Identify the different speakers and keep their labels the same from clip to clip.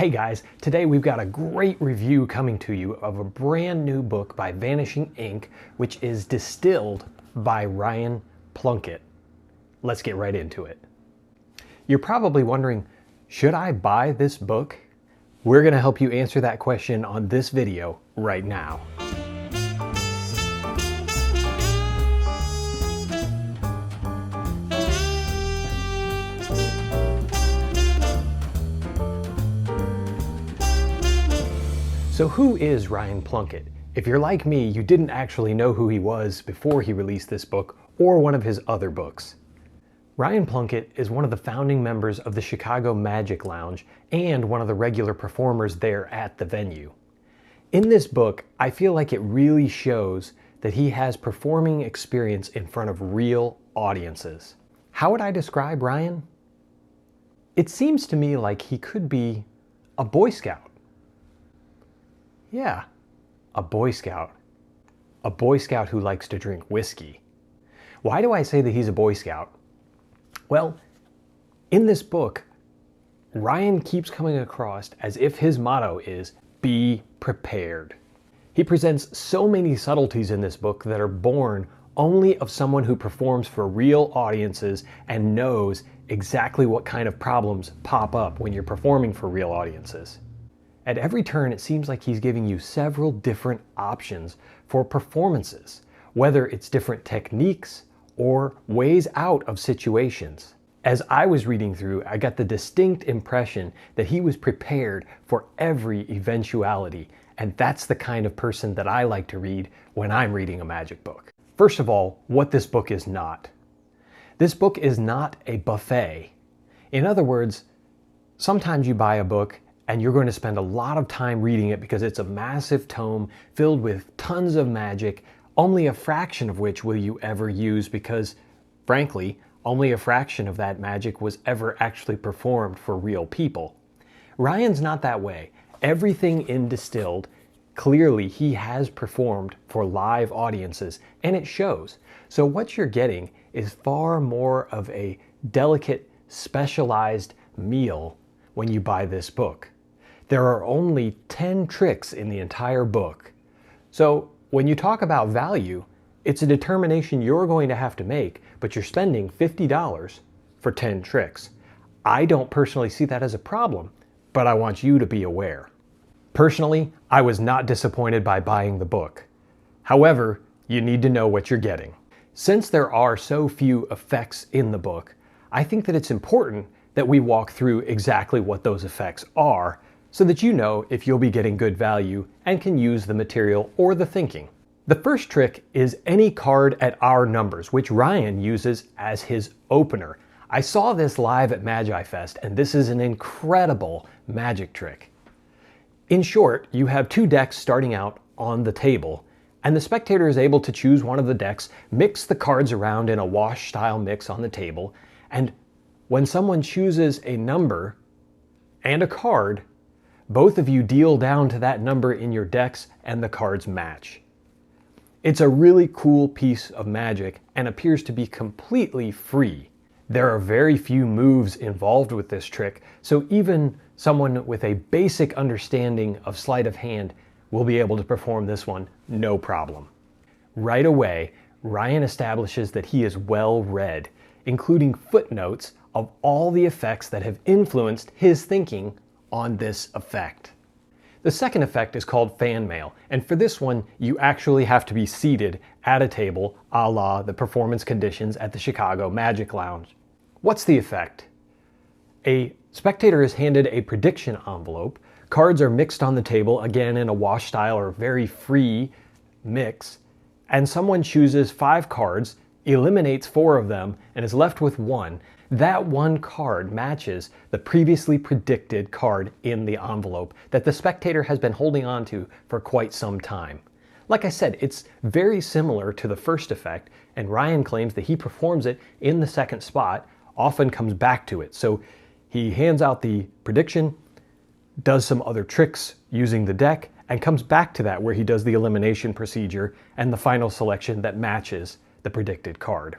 Speaker 1: Hey guys, today we've got a great review coming to you of a brand new book by Vanishing Inc, which is Distilled by Ryan Plunkett. Let's get right into it. You're probably wondering, should I buy this book? We're going to help you answer that question on this video right now. So who is Ryan Plunkett? If you're like me, you didn't actually know who he was before he released this book or one of his other books. Ryan Plunkett is one of the founding members of the Chicago Magic Lounge and one of the regular performers there at the venue. In this book, I feel like it really shows that he has performing experience in front of real audiences. How would I describe Ryan? It seems to me like he could be a Boy Scout. Yeah, a Boy Scout. A Boy Scout who likes to drink whiskey. Why do I say that he's a Boy Scout? Well, in this book, Ryan keeps coming across as if his motto is, be prepared. He presents so many subtleties in this book that are born only of someone who performs for real audiences and knows exactly what kind of problems pop up when you're performing for real audiences. At every turn, it seems like he's giving you several different options for performances, whether it's different techniques or ways out of situations. As I was reading through, I got the distinct impression that he was prepared for every eventuality, and that's the kind of person that I like to read when I'm reading a magic book. First of all, what this book is not. This book is not a buffet. In other words, sometimes you buy a book and you're going to spend a lot of time reading it because it's a massive tome filled with tons of magic, only a fraction of which will you ever use because, frankly, only a fraction of that magic was ever actually performed for real people. Ryan's not that way. Everything in Distilled, clearly he has performed for live audiences, and it shows. So what you're getting is far more of a delicate, specialized meal when you buy this book. There are only 10 tricks in the entire book. So when you talk about value, it's a determination you're going to have to make, but you're spending $50 for 10 tricks. I don't personally see that as a problem, but I want you to be aware. Personally, I was not disappointed by buying the book. However, you need to know what you're getting. Since there are so few effects in the book, I think that it's important that we walk through exactly what those effects are so that you know if you'll be getting good value and can use the material or the thinking. The first trick is any card at our numbers, which Ryan uses as his opener. I saw this live at Magi Fest, and this is an incredible magic trick. In short, you have two decks starting out on the table, and the spectator is able to choose one of the decks, mix the cards around in a wash-style mix on the table, and when someone chooses a number and a card, both of you deal down to that number in your decks and the cards match. It's a really cool piece of magic and appears to be completely free. There are very few moves involved with this trick, so even someone with a basic understanding of sleight of hand will be able to perform this one no problem. Right away, Ryan establishes that he is well read, including footnotes of all the effects that have influenced his thinking on this effect. The second effect is called fan mail, and for this one, you actually have to be seated at a table, a la the performance conditions at the Chicago Magic Lounge. What's the effect? A spectator is handed a prediction envelope, cards are mixed on the table, again in a wash style or very free mix, and someone chooses 5 cards, eliminates 4 of them, and is left with 1. That one card matches the previously predicted card in the envelope that the spectator has been holding on to for quite some time. Like I said, it's very similar to the first effect, and Ryan claims that he performs it in the second spot, often comes back to it. So he hands out the prediction, does some other tricks using the deck, and comes back to that where he does the elimination procedure and the final selection that matches the predicted card.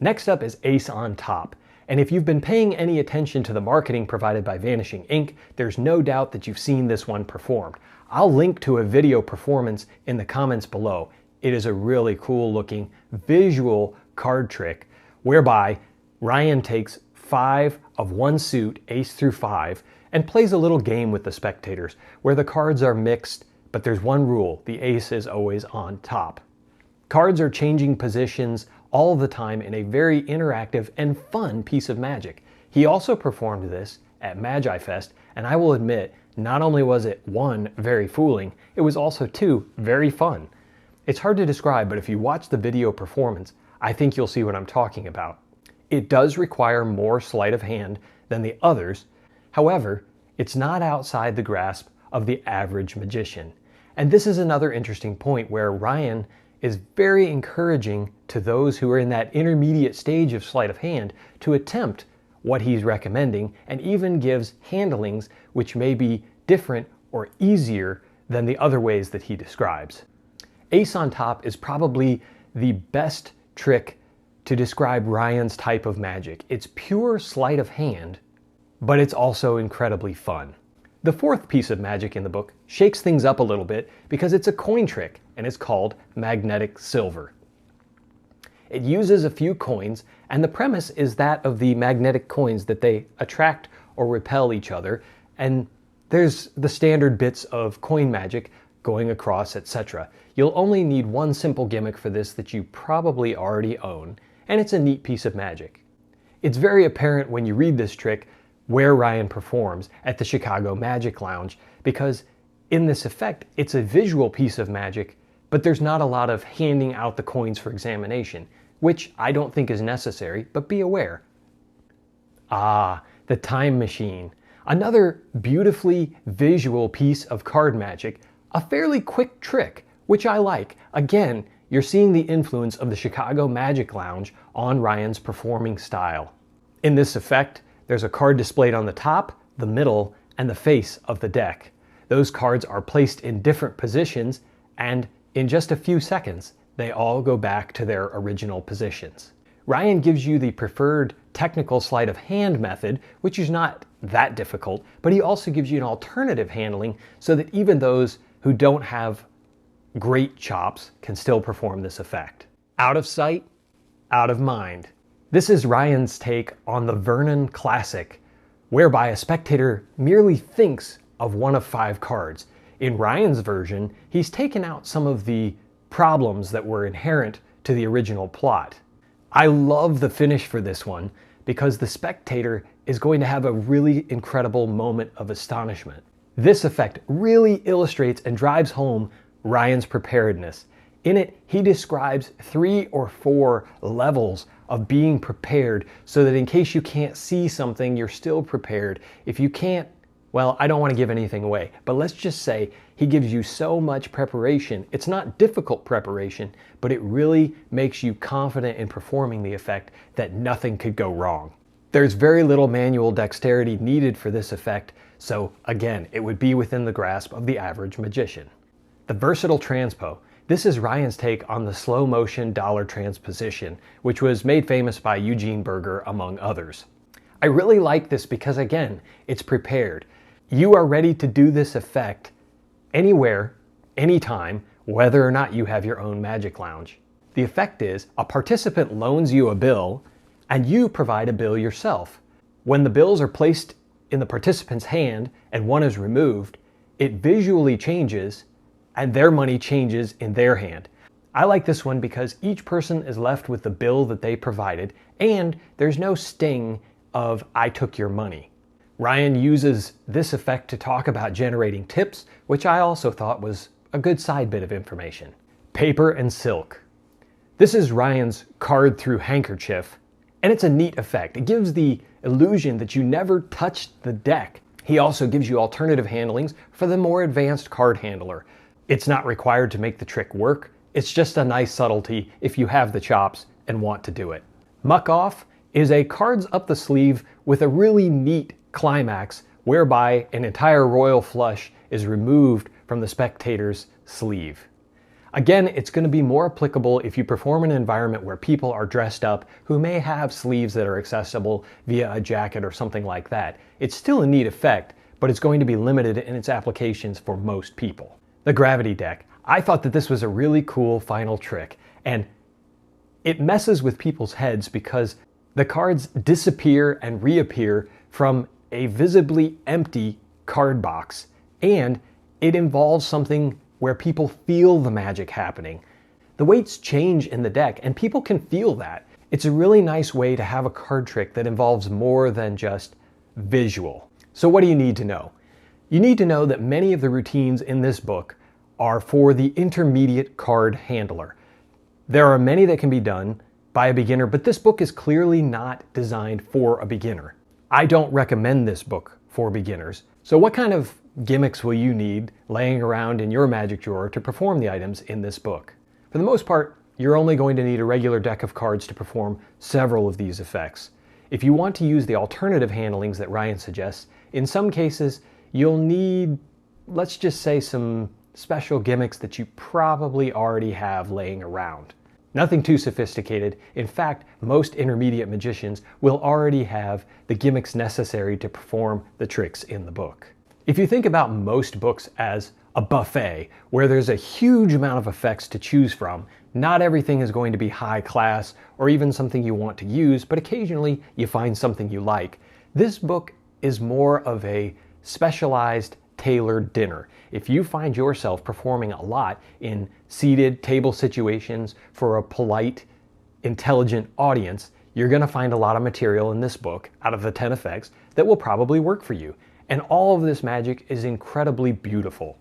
Speaker 1: Next up is Ace on Top. And if you've been paying any attention to the marketing provided by Vanishing Inc., there's no doubt that you've seen this one performed. I'll link to a video performance in the comments below. It is a really cool looking visual card trick whereby Ryan takes 5 of one suit, ace through 5, and plays a little game with the spectators where the cards are mixed, but there's one rule: the ace is always on top. Cards are changing positions all the time in a very interactive and fun piece of magic. He also performed this at Magi Fest, and I will admit, not only was it 1, very fooling, it was also 2, very fun. It's hard to describe, but if you watch the video performance, I think you'll see what I'm talking about. It does require more sleight of hand than the others. However, it's not outside the grasp of the average magician. And this is another interesting point where Ryan is very encouraging to those who are in that intermediate stage of sleight of hand to attempt what he's recommending, and even gives handlings which may be different or easier than the other ways that he describes. Ace on top is probably the best trick to describe Ryan's type of magic. It's pure sleight of hand, but it's also incredibly fun. The fourth piece of magic in the book shakes things up a little bit because it's a coin trick, and it's called magnetic silver. It uses a few coins, and the premise is that of the magnetic coins, that they attract or repel each other, and there's the standard bits of coin magic going across, etc. You'll only need one simple gimmick for this that you probably already own, and it's a neat piece of magic. It's very apparent when you read this trick where Ryan performs at the Chicago Magic Lounge, because in this effect, it's a visual piece of magic, but there's not a lot of handing out the coins for examination, which I don't think is necessary, but be aware. Ah, the time machine. Another beautifully visual piece of card magic, a fairly quick trick, which I like. Again, you're seeing the influence of the Chicago Magic Lounge on Ryan's performing style. In this effect, there's a card displayed on the top, the middle, and the face of the deck. Those cards are placed in different positions, and in just a few seconds, they all go back to their original positions. Ryan gives you the preferred technical sleight of hand method, which is not that difficult, but he also gives you an alternative handling so that even those who don't have great chops can still perform this effect. Out of sight, out of mind. This is Ryan's take on the Vernon Classic, whereby a spectator merely thinks of one of 5 cards. In Ryan's version, he's taken out some of the problems that were inherent to the original plot. I love the finish for this one because the spectator is going to have a really incredible moment of astonishment. This effect really illustrates and drives home Ryan's preparedness. In it, he describes 3 or 4 levels of being prepared so that in case you can't see something, you're still prepared. If you can't, well, I don't want to give anything away, but let's just say he gives you so much preparation. It's not difficult preparation, but it really makes you confident in performing the effect that nothing could go wrong. There's very little manual dexterity needed for this effect, so again, it would be within the grasp of the average magician. The versatile transpo. This is Ryan's take on the slow motion dollar transposition, which was made famous by Eugene Berger, among others. I really like this because, again, it's prepared. You are ready to do this effect anywhere, anytime, whether or not you have your own magic lounge. The effect is a participant loans you a bill and you provide a bill yourself. When the bills are placed in the participant's hand and one is removed, it visually changes and their money changes in their hand. I like this one because each person is left with the bill that they provided, and there's no sting of "I took your money." Ryan uses this effect to talk about generating tips, which I also thought was a good side bit of information. Paper and silk. This is Ryan's card through handkerchief, and it's a neat effect. It gives the illusion that you never touched the deck. He also gives you alternative handlings for the more advanced card handler. It's not required to make the trick work. It's just a nice subtlety if you have the chops and want to do it. Muck Off is a cards up the sleeve with a really neat climax whereby an entire royal flush is removed from the spectator's sleeve. Again, it's going to be more applicable if you perform in an environment where people are dressed up who may have sleeves that are accessible via a jacket or something like that. It's still a neat effect, but it's going to be limited in its applications for most people. The gravity deck. I thought that this was a really cool final trick, and it messes with people's heads because the cards disappear and reappear from a visibly empty card box, and it involves something where people feel the magic happening. The weights change in the deck, and people can feel that. It's a really nice way to have a card trick that involves more than just visual. So what do you need to know? You need to know that many of the routines in this book are for the intermediate card handler. There are many that can be done by a beginner, but this book is clearly not designed for a beginner. I don't recommend this book for beginners. So what kind of gimmicks will you need laying around in your magic drawer to perform the items in this book? For the most part, you're only going to need a regular deck of cards to perform several of these effects. If you want to use the alternative handlings that Ryan suggests, in some cases you'll need, let's just say, some special gimmicks that you probably already have laying around. Nothing too sophisticated. In fact, most intermediate magicians will already have the gimmicks necessary to perform the tricks in the book. If you think about most books as a buffet where there's a huge amount of effects to choose from, not everything is going to be high class or even something you want to use, but occasionally you find something you like. This book is more of a specialized, tailored dinner. If you find yourself performing a lot in seated table situations for a polite, intelligent audience, you're going to find a lot of material in this book out of the 10 effects that will probably work for you. And all of this magic is incredibly beautiful.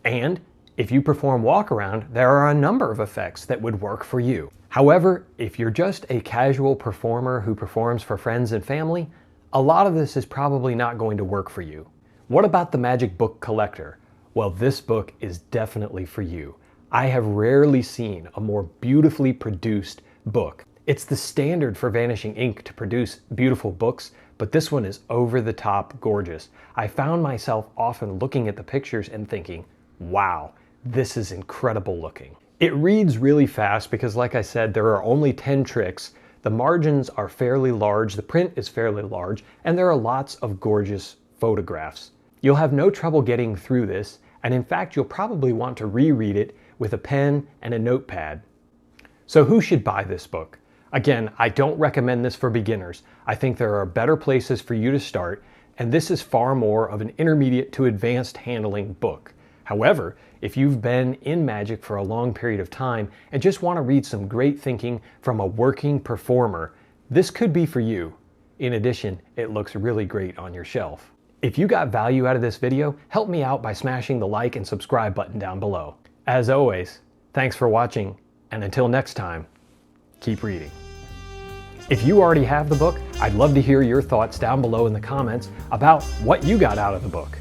Speaker 1: And if you perform walk around, there are a number of effects that would work for you. However, if you're just a casual performer who performs for friends and family, a lot of this is probably not going to work for you. What about the magic book collector? Well, this book is definitely for you. I have rarely seen a more beautifully produced book. It's the standard for Vanishing Inc. to produce beautiful books, but this one is over the top gorgeous. I found myself often looking at the pictures and thinking, wow, this is incredible looking. It reads really fast because, like I said, there are only 10 tricks. The margins are fairly large, the print is fairly large, and there are lots of gorgeous photographs. You'll have no trouble getting through this, and in fact, you'll probably want to reread it with a pen and a notepad. So who should buy this book? Again, I don't recommend this for beginners. I think there are better places for you to start, and this is far more of an intermediate to advanced handling book. However, if you've been in magic for a long period of time and just want to read some great thinking from a working performer, this could be for you. In addition, it looks really great on your shelf. If you got value out of this video, help me out by smashing the like and subscribe button down below. As always, thanks for watching, and until next time, keep reading. If you already have the book, I'd love to hear your thoughts down below in the comments about what you got out of the book.